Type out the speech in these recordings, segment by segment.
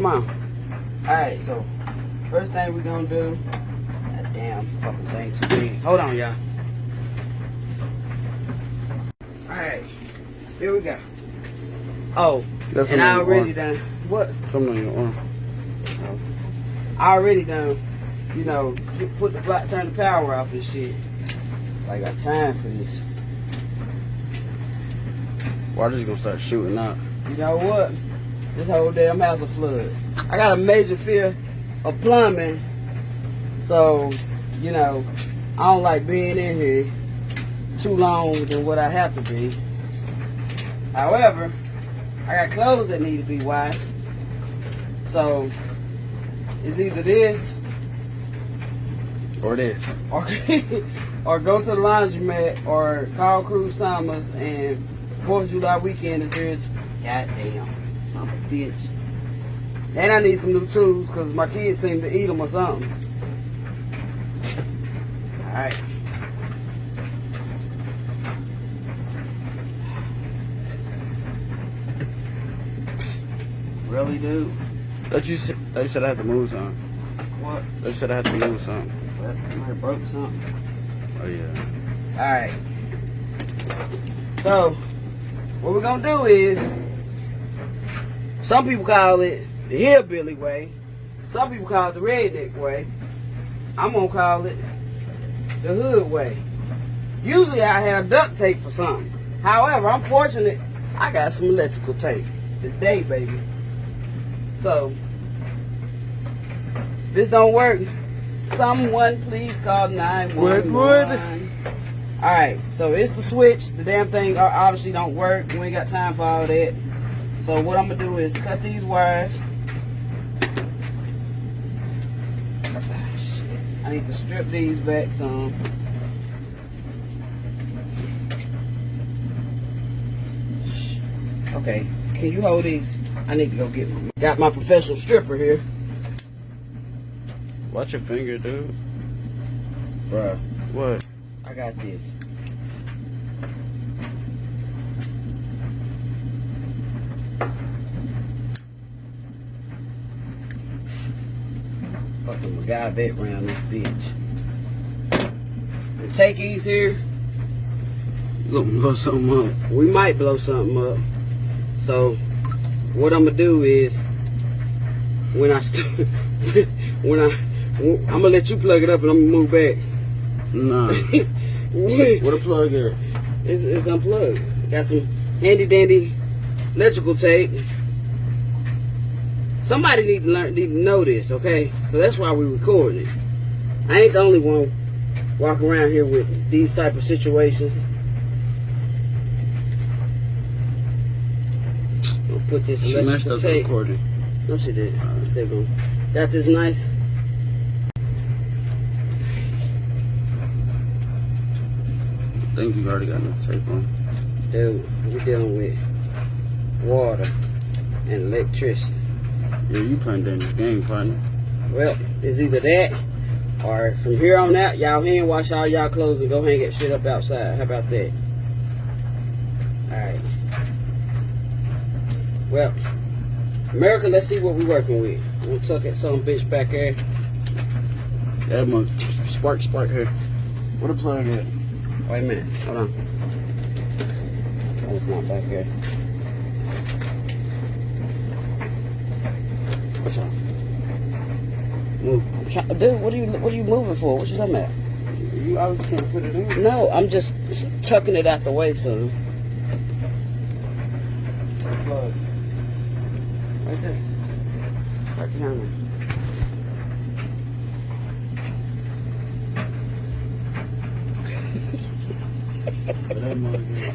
on. Alright, so first thing we're gonna do. That damn fucking thing too big. Hold on, y'all. Alright, here we go. Oh, that's and I already done. What? Something on your arm. I already done, you know, put the block, turn the power off and shit. I got time for this. Well, I'm just gonna start shooting out. You know what? This whole damn house a flood. I got a major fear of plumbing, so, you know, I don't like being in here too long than what I have to be. However, I got clothes that need to be washed, so it's either this or this, or go to the laundromat, or call Cruz Thomas. And 4th of July weekend is here. Goddamn, son of a bitch. And I need some new tools because my kids seem to eat them or something. All right. Really, dude? Thought you said I had to move something. What? Thought you said I had to move something. What? Somebody broke something. Oh yeah. All right. So, what we're gonna do is, some people call it the hillbilly way. Some people call it the redneck way. I'm gonna call it the hood way. Usually I have duct tape for something. However, I'm fortunate I got some electrical tape today, baby. So, if this don't work, someone please call 911. Alright, so it's the switch. The damn thing obviously don't work. We ain't got time for all that. So what I'm gonna do is cut these wires. I need to strip these back some. Okay, can you hold these? I need to go get one. Got my professional stripper here. Watch your finger, dude. Bruh. What? I got this. Fucking McGuyvette around this bitch. And take these here. You gonna blow something up? We might blow something up. So, what I'm gonna do is, when I I'm gonna let you plug it up and I'm gonna move back. Nah. What a plug here? It's unplugged. Got some handy dandy electrical tape. Somebody need to know this, okay? So that's why we're recording it. I ain't the only one walking around here with these type of situations. I'll put this She messed electrical up the tape. recording. No, she did. It's still going. Got this nice. I think you already got enough tape on. Dude, we're dealing with water and electricity. Yeah, you playing dangerous game, partner. Well, it's either that or from here on out, y'all hand wash all y'all clothes and go hang that shit up outside. How about that? Alright. Well, America, let's see what we're working with. We'll tuck that some bitch back there. That mug spark here. What a plug at? Wait a minute. Hold on. Oh, it's not back here. What's up? Move. Dude, what are you moving for? What you talking about? You obviously can't put it in. No, I'm just tucking it out the way, son. Plug. Right there. Right behind me. That mug here.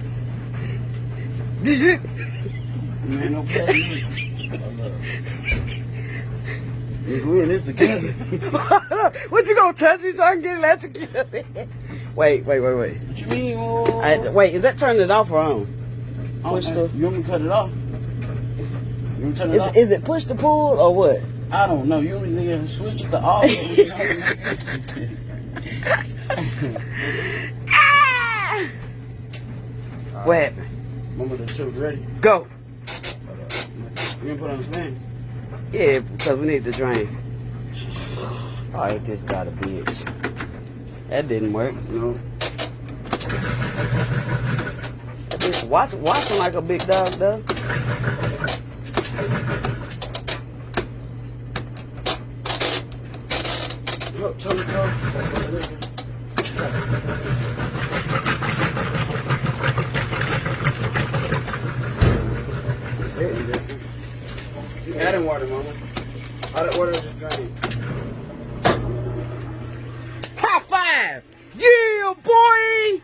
Did you? Man, no plug in. We in this together. What, you gonna touch me so I can get electrocuted? Wait. What you mean? Wait, is that turning it off or on? Push You want me to cut it off? You want to turn it off? Is it push to pull or what? I don't know. You want me to switch it to off? What happened? Mama, the show's ready. Go. You gonna put on spin? Yeah, because we need to drain. Oh, it just got a bitch. That didn't work. No. That bitch watching like a big dog, though. Look, turn it off. It's hitting different. You adding water, mama. All that water just drained. High five! Yeah, boy!